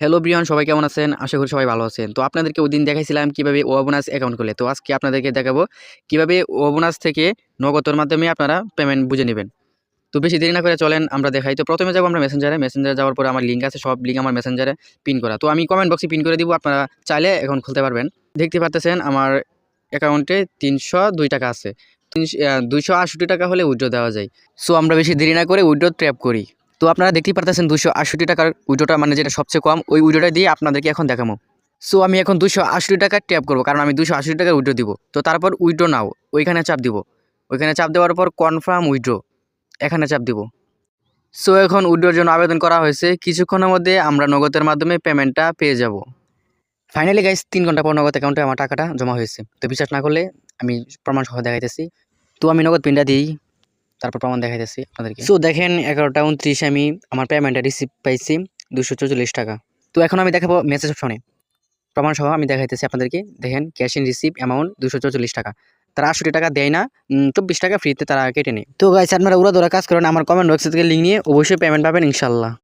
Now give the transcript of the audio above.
Hello Brian, সবাই কেমন আছেন? আশা করি সবাই ভালো আছেন। তো আপনাদেরকে ওইদিন দেখাইছিলাম কিভাবে ওবোনাস অ্যাকাউন্ট খুলে। তো আজকে আপনাদেরকে দেখাবো কিভাবে ওবোনাস থেকে নগদের মাধ্যমে আপনারা পেমেন্ট বুঝে নেবেন। তো বেশি দেরি না করে চলেন আমরা দেখাই। তো প্রথমে যাবো আমরা মেসেঞ্জারে যাওয়ার পরে আমার লিঙ্ক আছে, সব লিঙ্ক আমার মেসেঞ্জারে পিন করা। তো আমি কমেন্ট বক্সে পিন করে দিব, আপনারা চাইলে অ্যাকাউন্ট খুলতে পারবেন। দেখতে পারতেছেন আমার অ্যাকাউন্টে ৩০২ টাকা আছে। ২৬৮ টাকা হলে উইথড্র দেওয়া যায়। সো আমরা বেশি দেরি না করে উইথড্র ট্র্যাপ করি। তো আপনারা দেখতেই পারতেছেন ২৬৮ টাকার উইড্রোটা, মানে যেটা সবচেয়ে কম, ওই উইড্রোটা দিয়ে আপনাদেরকে এখন দেখাবো। সো আমি এখন ২৮০ টাকা ট্যাপ করবো, কারণ আমি ২৮০ টাকার উইড্রো দিব। তো তারপর উইড্রো নাও ওইখানে চাপ দিব। ওইখানে চাপ দেওয়ার পর কনফার্ম উইড্রো এখানে চাপ দিব। সো এখন উইড্রোর জন্য আবেদন করা হয়েছে, কিছুক্ষণের মধ্যে আমরা নগদের মাধ্যমে পেমেন্টটা পেয়ে যাব। ফাইনালি গাইস ৩ ঘন্টা পর নগদ অ্যাকাউন্টে আমার টাকাটা জমা হয়েছে। তো বিশ্বাস না করলে আমি প্রমাণ সহ দেখাইতেছি। তো আমি নগদ পিনটা দিই, তারপর প্রমাণ দেখাইতেছি আপনাদেরকে। সো দেখেন 11টা 29 আমি আমার পেমেন্টটা রিসিভ পাইছি 244 টাকা। তো এখন আমি দেখাবো মেসেজ অপশনে প্রমাণ সহ আমি দেখাইতেছি আপনাদেরকে। দেখেন ক্যাশ ইন রিসিভ অ্যামাউন্ট 244 টাকা। তারা 68 টাকা দেয় না, 24 টাকা ফ্রিতে তারা কেটে নেয়। তো গাইস আপনারা উড়াধুরা কাজ করেন, আমার কমেন্ট বক্স থেকে লিঙ্ক নিয়ে অবশ্যই পেমেন্ট পাবেন ইনশাল্লাহ।